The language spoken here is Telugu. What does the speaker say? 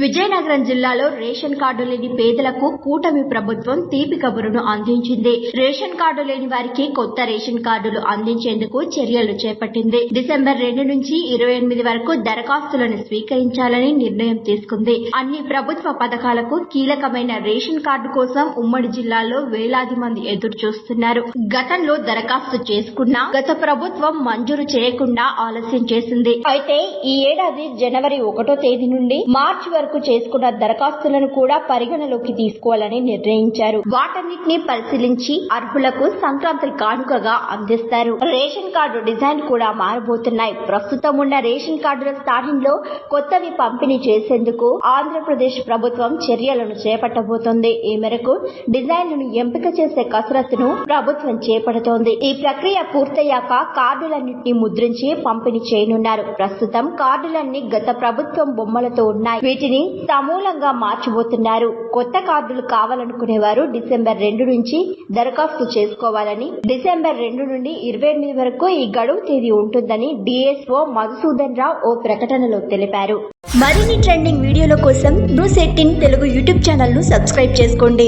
విజయనగరం జిల్లాలో రేషన్ కార్డు లేని పేదలకు కూటమి ప్రభుత్వం తీపి కబురును అందించింది. రేషన్ కార్డు లేని వారికి కొత్త రేషన్ కార్డులు అందించేందుకు చర్యలు చేపట్టింది. డిసెంబర్ 2 నుంచి 28 వరకు దరఖాస్తులను స్వీకరించాలని నిర్ణయం తీసుకుంది. అన్ని ప్రభుత్వ పథకాలకు కీలకమైన రేషన్ కార్డు కోసం ఉమ్మడి జిల్లాలో వేలాది మంది ఎదురు చూస్తున్నారు. గతంలో దరఖాస్తు చేసుకున్నా గత ప్రభుత్వం మంజూరు చేయకుండా ఆలస్యం చేసింది. అయితే ఈ ఏడాది జనవరి 1వ తేదీ నుండి మార్చి వరకు చేసుకున్న దరఖాస్తులను కూడా పరిగణలోకి తీసుకోవాలని నిర్ణయించారు. వాటన్నిటిని పరిశీలించి అర్హులకు సంక్రాంతి కానుకగా అందిస్తారు. రేషన్ కార్డు డిజైన్ కూడా మారబోతున్నాయి. ప్రస్తుతం ఉన్న రేషన్ కార్డుల స్థానంలో కొత్తవి పంపిణీ చేసేందుకు ఆంధ్రప్రదేశ్ ప్రభుత్వం చర్యలను చేపట్టబోతోంది. ఈ మేరకు డిజైన్లను ఎంపిక చేసే కసరత్తును ప్రభుత్వం చేపడుతోంది. ఈ ప్రక్రియ పూర్తయ్యాక కార్డులన్నింటినీ ముద్రించి పంపిణీ చేయనున్నారు. ప్రస్తుతం కార్డులన్నీ గత ప్రభుత్వం బొమ్మలతో ఉన్నాయి. వీటిని సమూలంగా మార్చబోతున్నారు. కొత్త కార్డులు కావాలనుకునేవారు డిసెంబర్ 2 నుంచి దరఖాస్తు చేసుకోవాలని, డిసెంబర్ 2 నుండి 28 వరకు ఈ గడువు తేదీ ఉంటుందని డిఎస్ఓ మధుసూదన్ రావు ఓ ప్రకటనలో తెలిపారు. మరిన్ని ట్రెండింగ్ వీడియోల కోసం న్యూస్ 18 తెలుగు యూట్యూబ్ ఛానల్ ను సబ్స్క్రైబ్ చేసుకోండి.